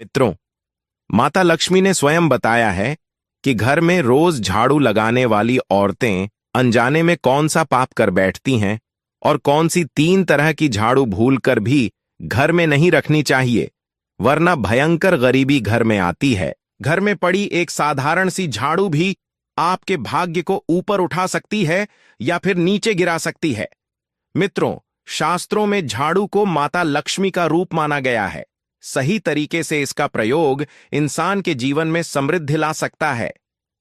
मित्रों, माता लक्ष्मी ने स्वयं बताया है कि घर में रोज झाड़ू लगाने वाली औरतें अनजाने में कौन सा पाप कर बैठती हैं और कौन सी 3 तरह की झाड़ू भूलकर भी घर में नहीं रखनी चाहिए, वरना भयंकर गरीबी घर में आती है। घर में पड़ी एक साधारण सी झाड़ू भी आपके भाग्य को ऊपर उठा सकती है या फिर नीचे गिरा सकती है। मित्रों, शास्त्रों में झाड़ू को माता लक्ष्मी का रूप माना गया है। सही तरीके से इसका प्रयोग इंसान के जीवन में समृद्धि ला सकता है,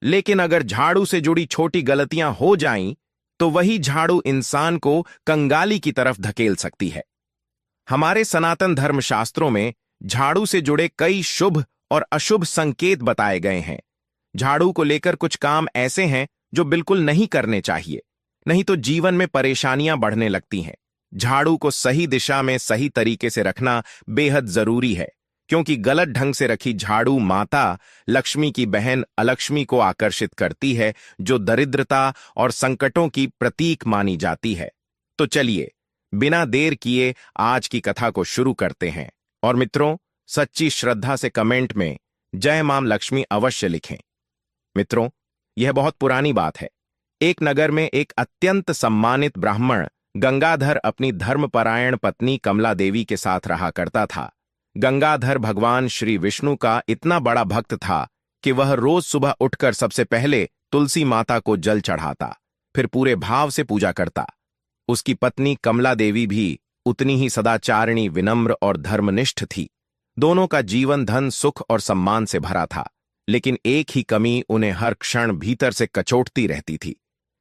लेकिन अगर झाड़ू से जुड़ी छोटी गलतियां हो जाएं, तो वही झाड़ू इंसान को कंगाली की तरफ धकेल सकती है। हमारे सनातन धर्मशास्त्रों में झाड़ू से जुड़े कई शुभ और अशुभ संकेत बताए गए हैं। झाड़ू को लेकर कुछ काम ऐसे हैं जो बिल्कुल नहीं करने चाहिए, नहीं तो जीवन में परेशानियां बढ़ने लगती हैं। झाड़ू को सही दिशा में सही तरीके से रखना बेहद जरूरी है, क्योंकि गलत ढंग से रखी झाड़ू माता लक्ष्मी की बहन अलक्ष्मी को आकर्षित करती है, जो दरिद्रता और संकटों की प्रतीक मानी जाती है। तो चलिए, बिना देर किए आज की कथा को शुरू करते हैं। और मित्रों, सच्ची श्रद्धा से कमेंट में जय मां लक्ष्मी अवश्य लिखें। मित्रों, यह बहुत पुरानी बात है। एक नगर में एक अत्यंत सम्मानित ब्राह्मण गंगाधर अपनी धर्मपरायण पत्नी कमला देवी के साथ रहा करता था। गंगाधर भगवान श्री विष्णु का इतना बड़ा भक्त था कि वह रोज सुबह उठकर सबसे पहले तुलसी माता को जल चढ़ाता, फिर पूरे भाव से पूजा करता। उसकी पत्नी कमला देवी भी उतनी ही सदाचारिणी, विनम्र और धर्मनिष्ठ थी। दोनों का जीवन धन, सुख और सम्मान से भरा था, लेकिन एक ही कमी उन्हें हर क्षण भीतर से कचोटती रहती थी।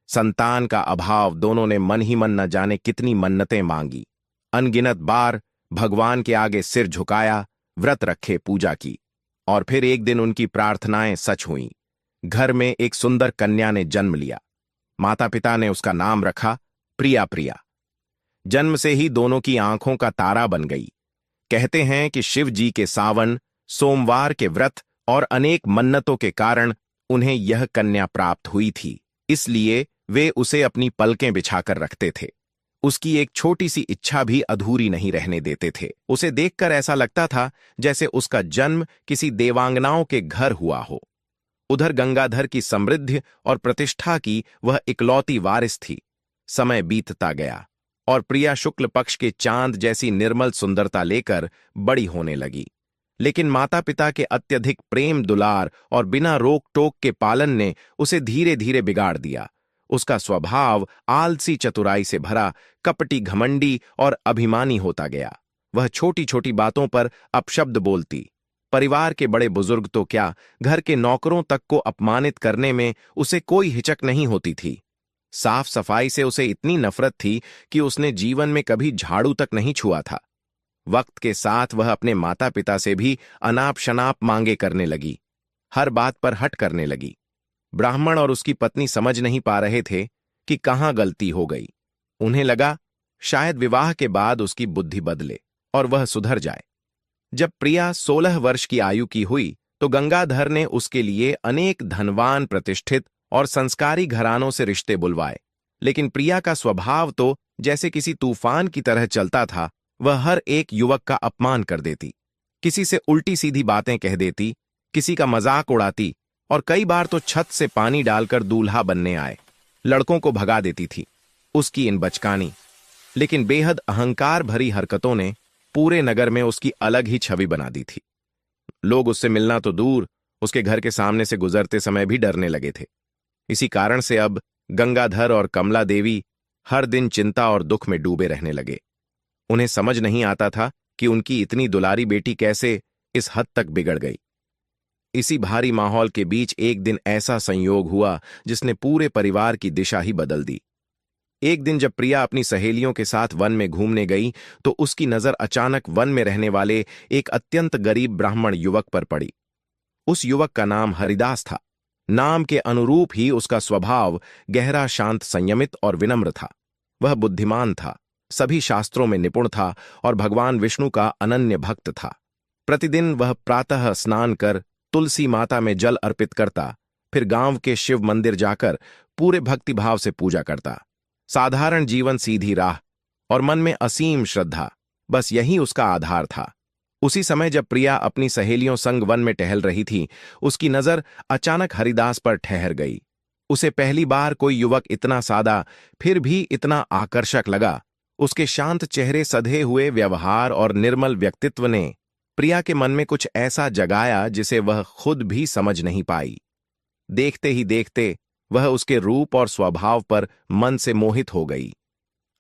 संतान का अभाव। दोनों ने मन ही मन न जाने कितनी मन्नतें मांगी, अनगिनत बार भगवान के आगे सिर झुकाया, व्रत रखे, पूजा की, और फिर एक दिन उनकी प्रार्थनाएं सच हुईं। घर में एक सुंदर कन्या ने जन्म लिया। माता पिता ने उसका नाम रखा प्रिया। प्रिया जन्म से ही दोनों की आंखों का तारा बन गई। कहते हैं कि शिव जी के सावन, सोमवार के व्रत और अनेक मन्नतों के कारण उन्हें यह कन्या प्राप्त हुई थी, इसलिए वे उसे अपनी पलकें बिछाकर रखते थे। उसकी एक छोटी सी इच्छा भी अधूरी नहीं रहने देते थे। उसे देखकर ऐसा लगता था जैसे उसका जन्म किसी देवांगनाओं के घर हुआ हो। उधर गंगाधर की समृद्धि और प्रतिष्ठा की वह इकलौती वारिस थी। समय बीतता गया और प्रिया शुक्ल पक्ष के चांद जैसी निर्मल सुंदरता लेकर बड़ी होने लगी। लेकिन माता पिता के अत्यधिक प्रेम, दुलार और बिना रोक टोक के पालन ने उसे धीरे धीरे बिगाड़ दिया। उसका स्वभाव आलसी, चतुराई से भरा, कपटी, घमंडी और अभिमानी होता गया। वह छोटी छोटी बातों पर अपशब्द बोलती। परिवार के बड़े बुजुर्ग तो क्या, घर के नौकरों तक को अपमानित करने में उसे कोई हिचक नहीं होती थी। साफ सफाई से उसे इतनी नफरत थी कि उसने जीवन में कभी झाड़ू तक नहीं छुआ था। वक्त के साथ वह अपने माता पिता से भी अनाप शनाप मांगे करने लगी, हर बात पर हट करने लगी। ब्राह्मण और उसकी पत्नी समझ नहीं पा रहे थे कि कहां गलती हो गई। उन्हें लगा शायद विवाह के बाद उसकी बुद्धि बदले और वह सुधर जाए। जब प्रिया 16 वर्ष की आयु की हुई तो गंगाधर ने उसके लिए अनेक धनवान, प्रतिष्ठित और संस्कारी घरानों से रिश्ते बुलवाए। लेकिन प्रिया का स्वभाव तो जैसे किसी तूफान की तरह चलता था। वह हर एक युवक का अपमान कर देती, किसी से उल्टी सीधी बातें कह देती, किसी का मजाक उड़ाती और कई बार तो छत से पानी डालकर दूल्हा बनने आए लड़कों को भगा देती थी। उसकी इन बचकानी लेकिन बेहद अहंकार भरी हरकतों ने पूरे नगर में उसकी अलग ही छवि बना दी थी। लोग उससे मिलना तो दूर, उसके घर के सामने से गुजरते समय भी डरने लगे थे। इसी कारण से अब गंगाधर और कमला देवी हर दिन चिंता और दुख में डूबे रहने लगे। उन्हें समझ नहीं आता था कि उनकी इतनी दुलारी बेटी कैसे इस हद तक बिगड़ गई। इसी भारी माहौल के बीच एक दिन ऐसा संयोग हुआ जिसने पूरे परिवार की दिशा ही बदल दी। एक दिन जब प्रिया अपनी सहेलियों के साथ वन में घूमने गई तो उसकी नजर अचानक वन में रहने वाले एक अत्यंत गरीब ब्राह्मण युवक पर पड़ी। उस युवक का नाम हरिदास था। नाम के अनुरूप ही उसका स्वभाव गहरा, शांत, संयमित और विनम्र था। वह बुद्धिमान था, सभी शास्त्रों में निपुण था और भगवान विष्णु का अनन्य भक्त था। प्रतिदिन वह प्रातः स्नान कर तुलसी माता में जल अर्पित करता, फिर गांव के शिव मंदिर जाकर पूरे भक्तिभाव से पूजा करता। साधारण जीवन, सीधी राह और मन में असीम श्रद्धा, बस यही उसका आधार था। उसी समय जब प्रिया अपनी सहेलियों संग वन में टहल रही थी, उसकी नजर अचानक हरिदास पर ठहर गई। उसे पहली बार कोई युवक इतना सादा फिर भी इतना आकर्षक लगा। उसके शांत चेहरे, सधे हुए व्यवहार और निर्मल व्यक्तित्व ने प्रिया के मन में कुछ ऐसा जगाया जिसे वह खुद भी समझ नहीं पाई। देखते ही देखते वह उसके रूप और स्वभाव पर मन से मोहित हो गई।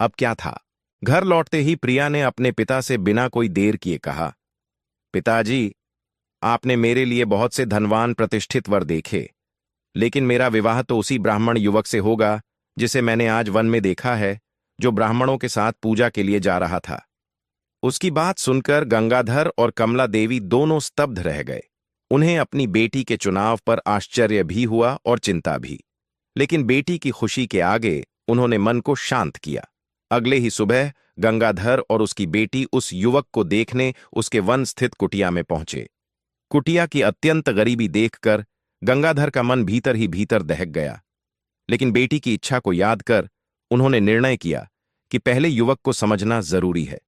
अब क्या था? घर लौटते ही प्रिया ने अपने पिता से बिना कोई देर किए कहा, पिताजी, आपने मेरे लिए बहुत से धनवान प्रतिष्ठित वर देखे, लेकिन मेरा विवाह तो उसी ब्राह्मण युवक से होगा जिसे मैंने आज वन में देखा है, जो ब्राह्मणों के साथ पूजा के लिए जा रहा था। उसकी बात सुनकर गंगाधर और कमला देवी दोनों स्तब्ध रह गए। उन्हें अपनी बेटी के चुनाव पर आश्चर्य भी हुआ और चिंता भी, लेकिन बेटी की खुशी के आगे उन्होंने मन को शांत किया। अगले ही सुबह गंगाधर और उसकी बेटी उस युवक को देखने उसके वन स्थित कुटिया में पहुंचे। कुटिया की अत्यंत गरीबी देखकर गंगाधर का मन भीतर ही भीतर दहक गया, लेकिन बेटी की इच्छा को याद कर उन्होंने निर्णय किया कि पहले युवक को समझना जरूरी है।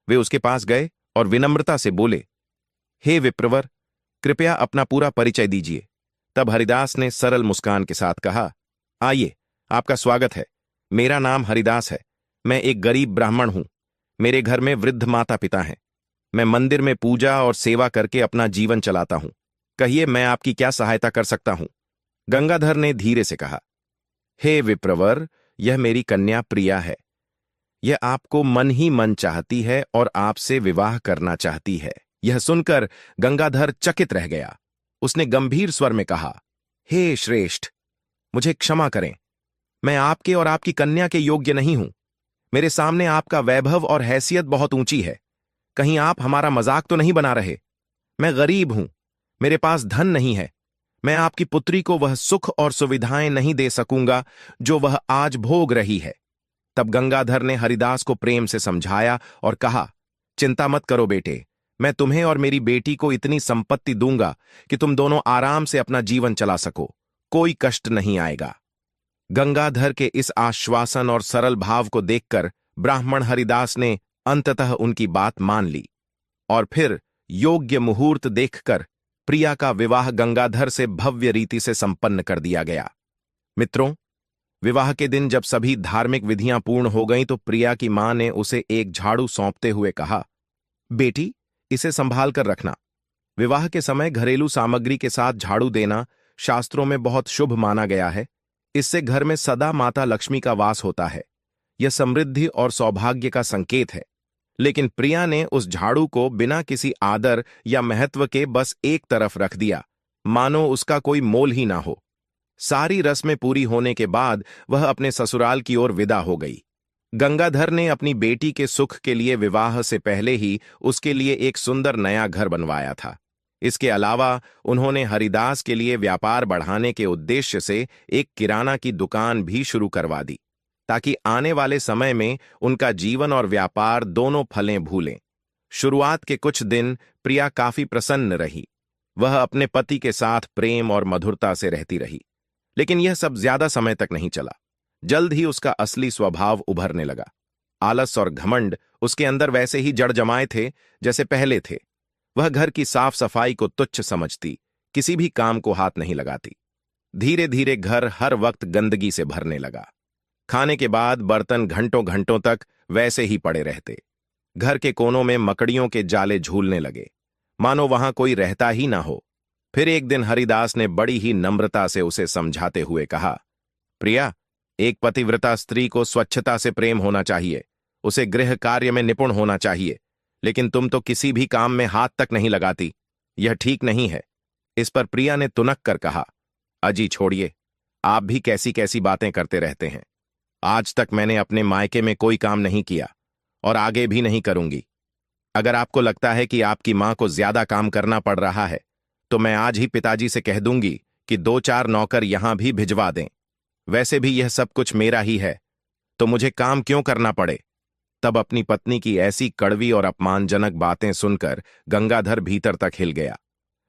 वे उसके पास गए और विनम्रता से बोले, हे विप्रवर, कृपया अपना पूरा परिचय दीजिए। तब हरिदास ने सरल मुस्कान के साथ कहा, आइए, आपका स्वागत है। मेरा नाम हरिदास है। मैं एक गरीब ब्राह्मण हूं। मेरे घर में वृद्ध माता पिता हैं। मैं मंदिर में पूजा और सेवा करके अपना जीवन चलाता हूं। कहिए, मैं आपकी क्या सहायता कर सकता हूं? गंगाधर ने धीरे से कहा, हे विप्रवर, यह मेरी कन्या प्रिया है। यह आपको मन ही मन चाहती है और आपसे विवाह करना चाहती है। यह सुनकर गंगाधर चकित रह गया। उसने गंभीर स्वर में कहा, हे श्रेष्ठ, मुझे क्षमा करें। मैं आपके और आपकी कन्या के योग्य नहीं हूं। मेरे सामने आपका वैभव और हैसियत बहुत ऊंची है। कहीं आप हमारा मजाक तो नहीं बना रहे? मैं गरीब हूं, मेरे पास धन नहीं है। मैं आपकी पुत्री को वह सुख और सुविधाएं नहीं दे सकूंगा जो वह आज भोग रही है। तब गंगाधर ने हरिदास को प्रेम से समझाया और कहा, चिंता मत करो बेटे, मैं तुम्हें और मेरी बेटी को इतनी संपत्ति दूंगा कि तुम दोनों आराम से अपना जीवन चला सको। कोई कष्ट नहीं आएगा। गंगाधर के इस आश्वासन और सरल भाव को देखकर ब्राह्मण हरिदास ने अंततः उनकी बात मान ली और फिर योग्य मुहूर्त देखकर प्रिया का विवाह गंगाधर से भव्य रीति से संपन्न कर दिया गया। मित्रों, विवाह के दिन जब सभी धार्मिक विधियां पूर्ण हो गईं तो प्रिया की मां ने उसे एक झाड़ू सौंपते हुए कहा, बेटी, इसे संभाल कर रखना। विवाह के समय घरेलू सामग्री के साथ झाड़ू देना शास्त्रों में बहुत शुभ माना गया है। इससे घर में सदा माता लक्ष्मी का वास होता है। यह समृद्धि और सौभाग्य का संकेत है। लेकिन प्रिया ने उस झाड़ू को बिना किसी आदर या महत्व के बस एक तरफ रख दिया, मानो उसका कोई मोल ही ना हो। सारी रस्में पूरी होने के बाद वह अपने ससुराल की ओर विदा हो गई। गंगाधर ने अपनी बेटी के सुख के लिए विवाह से पहले ही उसके लिए एक सुंदर नया घर बनवाया था। इसके अलावा उन्होंने हरिदास के लिए व्यापार बढ़ाने के उद्देश्य से एक किराना की दुकान भी शुरू करवा दी, ताकि आने वाले समय में उनका जीवन और व्यापार दोनों फलें फूलें। शुरुआत के कुछ दिन प्रिया काफी प्रसन्न रही। वह अपने पति के साथ प्रेम और मधुरता से रहती रही, लेकिन यह सब ज्यादा समय तक नहीं चला। जल्द ही उसका असली स्वभाव उभरने लगा। आलस और घमंड उसके अंदर वैसे ही जड़ जमाए थे जैसे पहले थे। वह घर की साफ सफाई को तुच्छ समझती, किसी भी काम को हाथ नहीं लगाती। धीरे धीरे घर हर वक्त गंदगी से भरने लगा। खाने के बाद बर्तन घंटों घंटों तक वैसे ही पड़े रहते। घर के कोनों में मकड़ियों के जाले झूलने लगे, मानो वहां कोई रहता ही ना हो। फिर एक दिन हरिदास ने बड़ी ही नम्रता से उसे समझाते हुए कहा, प्रिया, एक पतिव्रता स्त्री को स्वच्छता से प्रेम होना चाहिए, उसे गृह कार्य में निपुण होना चाहिए, लेकिन तुम तो किसी भी काम में हाथ तक नहीं लगाती। यह ठीक नहीं है। इस पर प्रिया ने तुनक कर कहा, अजी छोड़िए, आप भी कैसी कैसी बातें करते रहते हैं। आज तक मैंने अपने मायके में कोई काम नहीं किया और आगे भी नहीं करूंगी। अगर आपको लगता है कि आपकी मां को ज्यादा काम करना पड़ रहा है तो मैं आज ही पिताजी से कह दूंगी कि 2-4 नौकर यहां भी भिजवा दें। वैसे भी यह सब कुछ मेरा ही है, तो मुझे काम क्यों करना पड़े। तब अपनी पत्नी की ऐसी कड़वी और अपमानजनक बातें सुनकर गंगाधर भीतर तक हिल गया।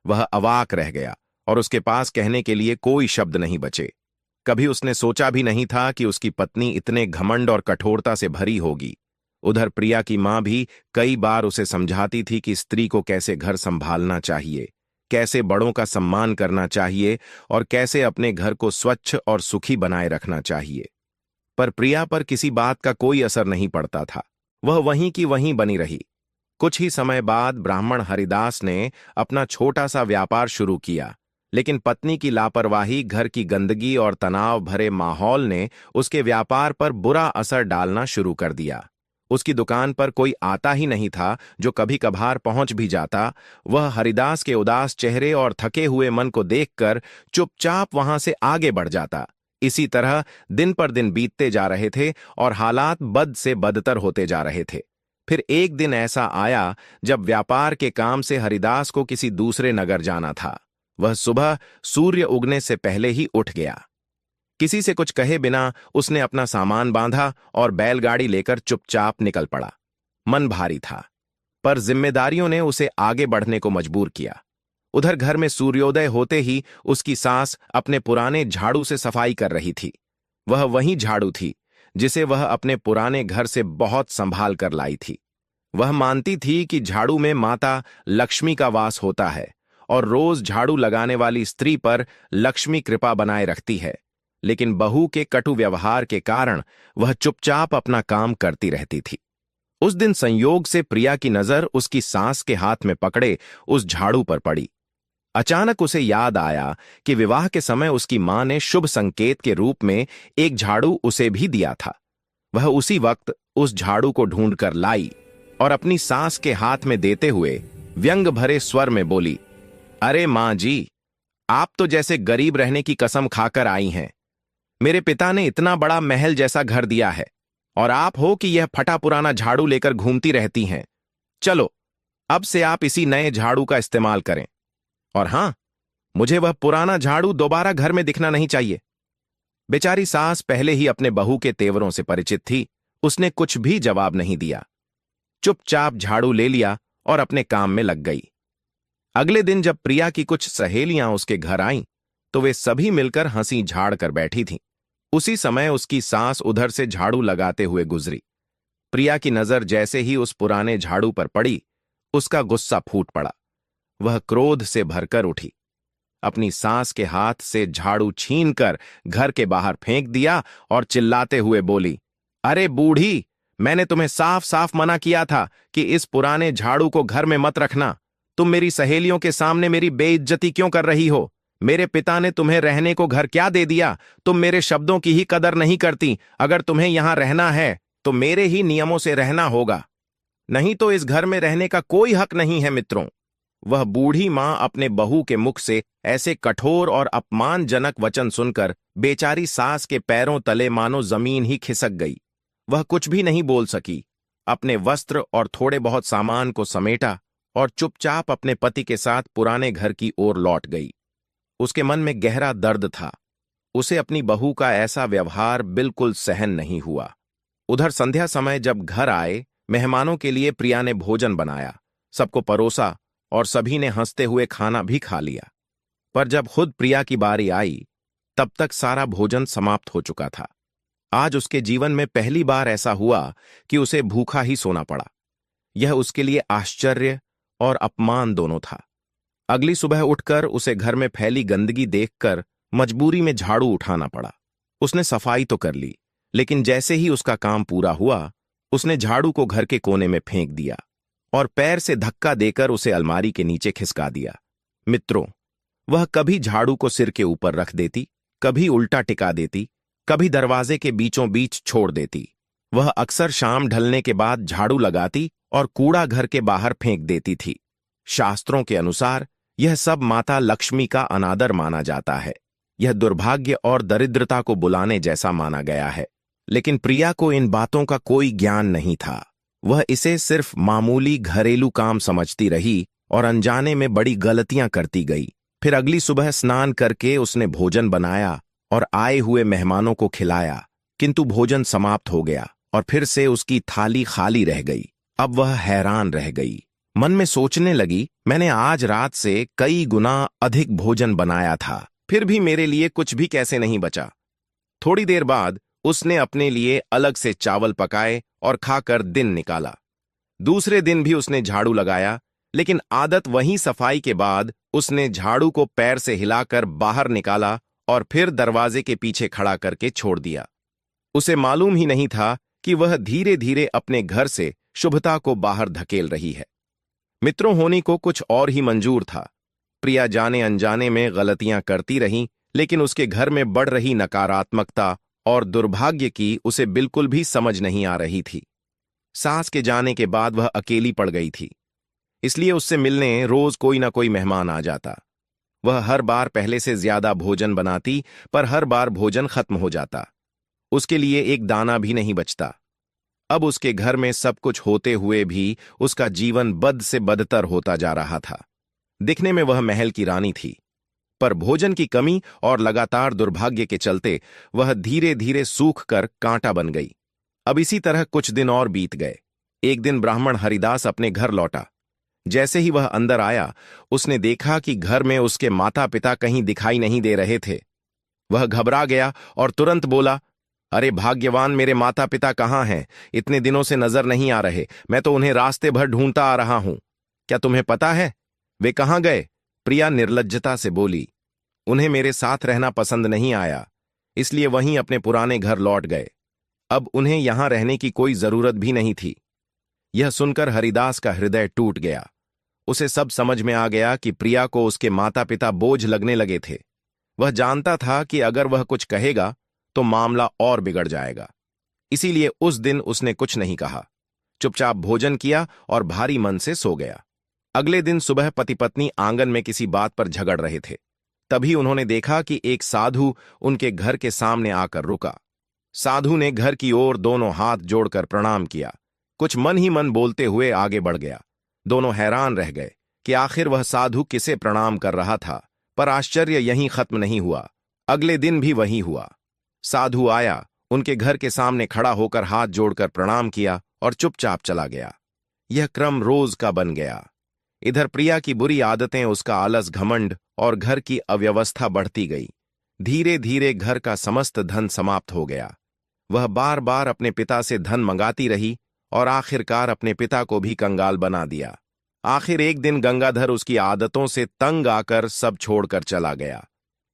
वह अवाक रह गया और उसके पास कहने के लिए कोई शब्द नहीं बचे। कभी उसने सोचा भी नहीं था कि उसकी पत्नी इतने घमंड और कठोरता से भरी होगी। उधर प्रिया की मां भी कई बार उसे समझाती थी कि स्त्री को कैसे घर संभालना चाहिए, कैसे बड़ों का सम्मान करना चाहिए और कैसे अपने घर को स्वच्छ और सुखी बनाए रखना चाहिए। पर प्रिया पर किसी बात का कोई असर नहीं पड़ता था। वह वहीं की वहीं बनी रही। कुछ ही समय बाद ब्राह्मण हरिदास ने अपना छोटा सा व्यापार शुरू किया, लेकिन पत्नी की लापरवाही, घर की गंदगी और तनाव भरे माहौल ने उसके व्यापार पर बुरा असर डालना शुरू कर दिया। उसकी दुकान पर कोई आता ही नहीं था। जो कभी कभार पहुंच भी जाता, वह हरिदास के उदास चेहरे और थके हुए मन को देखकर चुपचाप वहां से आगे बढ़ जाता। इसी तरह दिन पर दिन बीतते जा रहे थे और हालात बद से बदतर होते जा रहे थे। फिर एक दिन ऐसा आया जब व्यापार के काम से हरिदास को किसी दूसरे नगर जाना था। वह सुबह सूर्य उगने से पहले ही उठ गया। किसी से कुछ कहे बिना उसने अपना सामान बांधा और बैलगाड़ी लेकर चुपचाप निकल पड़ा। मन भारी था, पर जिम्मेदारियों ने उसे आगे बढ़ने को मजबूर किया। उधर घर में सूर्योदय होते ही उसकी सास अपने पुराने झाड़ू से सफाई कर रही थी। वह वही झाड़ू थी जिसे वह अपने पुराने घर से बहुत संभाल कर लाई थी। वह मानती थी कि झाड़ू में माता लक्ष्मी का वास होता है और रोज झाड़ू लगाने वाली स्त्री पर लक्ष्मी कृपा बनाए रखती है। लेकिन बहू के कटु व्यवहार के कारण वह चुपचाप अपना काम करती रहती थी। उस दिन संयोग से प्रिया की नजर उसकी सास के हाथ में पकड़े उस झाड़ू पर पड़ी। अचानक उसे याद आया कि विवाह के समय उसकी मां ने शुभ संकेत के रूप में एक झाड़ू उसे भी दिया था। वह उसी वक्त उस झाड़ू को ढूंढकर लाई और अपनी सास के हाथ में देते हुए व्यंग भरे स्वर में बोली, अरे मां जी, आप तो जैसे गरीब रहने की कसम खाकर आई हैं। मेरे पिता ने इतना बड़ा महल जैसा घर दिया है और आप हो कि यह फटा पुराना झाड़ू लेकर घूमती रहती हैं। चलो, अब से आप इसी नए झाड़ू का इस्तेमाल करें। और हां, मुझे वह पुराना झाड़ू दोबारा घर में दिखना नहीं चाहिए। बेचारी सास पहले ही अपने बहू के तेवरों से परिचित थी। उसने कुछ भी जवाब नहीं दिया, चुपचाप झाड़ू ले लिया और अपने काम में लग गई। अगले दिन जब प्रिया की कुछ सहेलियां उसके घर आईं, तो वे सभी मिलकर हंसी झाड़ कर बैठी थीं। उसी समय उसकी सास उधर से झाड़ू लगाते हुए गुजरी। प्रिया की नजर जैसे ही उस पुराने झाड़ू पर पड़ी, उसका गुस्सा फूट पड़ा। वह क्रोध से भरकर उठी, अपनी सास के हाथ से झाड़ू छीनकर घर के बाहर फेंक दिया और चिल्लाते हुए बोली, अरे बूढ़ी, मैंने तुम्हें साफ साफ मना किया था कि इस पुराने झाड़ू को घर में मत रखना। तुम मेरी सहेलियों के सामने मेरी बेइज्जती क्यों कर रही हो? मेरे पिता ने तुम्हें रहने को घर क्या दे दिया? तुम मेरे शब्दों की ही कदर नहीं करती। अगर तुम्हें यहां रहना है तो मेरे ही नियमों से रहना होगा, नहीं तो इस घर में रहने का कोई हक नहीं है। मित्रों, वह बूढ़ी मां अपने बहू के मुख से ऐसे कठोर और अपमानजनक वचन सुनकर बेचारी सास के पैरों तले मानो जमीन ही खिसक गई। वह कुछ भी नहीं बोल सकी। अपने वस्त्र और थोड़े बहुत सामान को समेटा और चुपचाप अपने पति के साथ पुराने घर की ओर लौट गई। उसके मन में गहरा दर्द था। उसे अपनी बहू का ऐसा व्यवहार बिल्कुल सहन नहीं हुआ। उधर संध्या समय जब घर आए मेहमानों के लिए प्रिया ने भोजन बनाया, सबको परोसा और सभी ने हंसते हुए खाना भी खा लिया। पर जब खुद प्रिया की बारी आई, तब तक सारा भोजन समाप्त हो चुका था। आज उसके जीवन में पहली बार ऐसा हुआ कि उसे भूखा ही सोना पड़ा। यह उसके लिए आश्चर्य और अपमान दोनों था। अगली सुबह उठकर उसे घर में फैली गंदगी देखकर मजबूरी में झाड़ू उठाना पड़ा। उसने सफाई तो कर ली, लेकिन जैसे ही उसका काम पूरा हुआ, उसने झाड़ू को घर के कोने में फेंक दिया और पैर से धक्का देकर उसे अलमारी के नीचे खिसका दिया। मित्रों, वह कभी झाड़ू को सिर के ऊपर रख देती, कभी उल्टा टिका देती, कभी दरवाजे के बीचों बीच छोड़ देती। वह अक्सर शाम ढलने के बाद झाड़ू लगाती और कूड़ा घर के बाहर फेंक देती थी। शास्त्रों के अनुसार यह सब माता लक्ष्मी का अनादर माना जाता है। यह दुर्भाग्य और दरिद्रता को बुलाने जैसा माना गया है। लेकिन प्रिया को इन बातों का कोई ज्ञान नहीं था। वह इसे सिर्फ मामूली घरेलू काम समझती रही और अनजाने में बड़ी गलतियां करती गई। फिर अगली सुबह स्नान करके उसने भोजन बनाया और आए हुए मेहमानों को खिलाया, किंतु भोजन समाप्त हो गया और फिर से उसकी थाली खाली रह गई। अब वह हैरान रह गई। मन में सोचने लगी, मैंने आज रात से कई गुना अधिक भोजन बनाया था, फिर भी मेरे लिए कुछ भी कैसे नहीं बचा। थोड़ी देर बाद उसने अपने लिए अलग से चावल पकाए और खाकर दिन निकाला। दूसरे दिन भी उसने झाड़ू लगाया, लेकिन आदत वहीं सफाई के बाद उसने झाड़ू को पैर से हिलाकर बाहर निकाला और फिर दरवाजे के पीछे खड़ा करके छोड़ दिया। उसे मालूम ही नहीं था कि वह धीरे धीरे अपने घर से शुभता को बाहर धकेल रही है। मित्रों, होनी को कुछ और ही मंजूर था। प्रिया जाने अनजाने में गलतियां करती रही, लेकिन उसके घर में बढ़ रही नकारात्मकता और दुर्भाग्य की उसे बिल्कुल भी समझ नहीं आ रही थी। सास के जाने के बाद वह अकेली पड़ गई थी, इसलिए उससे मिलने रोज कोई ना कोई मेहमान आ जाता। वह हर बार पहले से ज्यादा भोजन बनाती, पर हर बार भोजन खत्म हो जाता। उसके लिए एक दाना भी नहीं बचता। अब उसके घर में सब कुछ होते हुए भी उसका जीवन बद से बदतर होता जा रहा था। दिखने में वह महल की रानी थी, पर भोजन की कमी और लगातार दुर्भाग्य के चलते वह धीरे धीरे सूख कर कांटा बन गई। अब इसी तरह कुछ दिन और बीत गए। एक दिन ब्राह्मण हरिदास अपने घर लौटा। जैसे ही वह अंदर आया, उसने देखा कि घर में उसके माता पिता कहीं दिखाई नहीं दे रहे थे। वह घबरा गया और तुरंत बोला, अरे भाग्यवान, मेरे माता पिता कहाँ हैं? इतने दिनों से नजर नहीं आ रहे। मैं तो उन्हें रास्ते भर ढूंढता आ रहा हूं। क्या तुम्हें पता है वे कहाँ गए? प्रिया निर्लज्जता से बोली, उन्हें मेरे साथ रहना पसंद नहीं आया, इसलिए वहीं अपने पुराने घर लौट गए। अब उन्हें यहां रहने की कोई जरूरत भी नहीं थी। यह सुनकर हरिदास का हृदय टूट गया। उसे सब समझ में आ गया कि प्रिया को उसके माता पिता बोझ लगने लगे थे। वह जानता था कि अगर वह कुछ कहेगा तो मामला और बिगड़ जाएगा। इसीलिए उस दिन उसने कुछ नहीं कहा, चुपचाप भोजन किया और भारी मन से सो गया। अगले दिन सुबह पति पत्नी आंगन में किसी बात पर झगड़ रहे थे। तभी उन्होंने देखा कि एक साधु उनके घर के सामने आकर रुका। साधु ने घर की ओर दोनों हाथ जोड़कर प्रणाम किया, कुछ मन ही मन बोलते हुए आगे बढ़ गया। दोनों हैरान रह गए कि आखिर वह साधु किसे प्रणाम कर रहा था, पर आश्चर्य यहीं खत्म नहीं हुआ। अगले दिन भी वही हुआ। साधु आया, उनके घर के सामने खड़ा होकर हाथ जोड़कर प्रणाम किया और चुपचाप चला गया। यह क्रम रोज का बन गया। इधर प्रिया की बुरी आदतें, उसका आलस, घमंड और घर की अव्यवस्था बढ़ती गई। धीरे धीरे घर का समस्त धन समाप्त हो गया। वह बार बार अपने पिता से धन मंगाती रही और आखिरकार अपने पिता को भी कंगाल बना दिया। आखिर एक दिन गंगाधर उसकी आदतों से तंग आकर सब छोड़कर चला गया।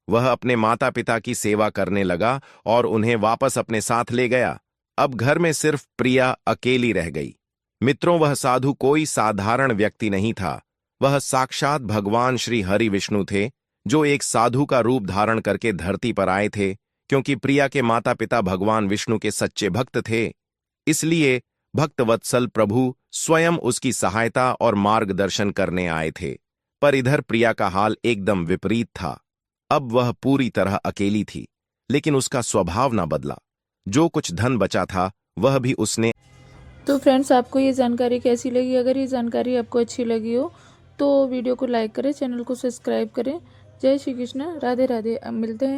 वह अपने माता पिता की सेवा करने लगा और उन्हें वापस अपने साथ ले गया। अब घर में सिर्फ प्रिया अकेली रह गई। मित्रों, वह साधु कोई साधारण व्यक्ति नहीं था। वह साक्षात भगवान श्री हरि विष्णु थे, जो एक साधु का रूप धारण करके धरती पर आए थे। क्योंकि प्रिया के माता पिता भगवान विष्णु के सच्चे भक्त थे, इसलिए भक्तवत्सल प्रभु स्वयं उसकी सहायता और मार्गदर्शन करने आए थे। पर इधर प्रिया का हाल एकदम विपरीत था। अब वह पूरी तरह अकेली थी, लेकिन उसका स्वभाव ना बदला। जो कुछ धन बचा था वह भी उसने। तो फ्रेंड्स, आपको ये जानकारी कैसी लगी? अगर ये जानकारी आपको अच्छी लगी हो तो वीडियो को लाइक करें, चैनल को सब्सक्राइब करें। जय श्री कृष्ण, राधे राधे। अब मिलते हैं।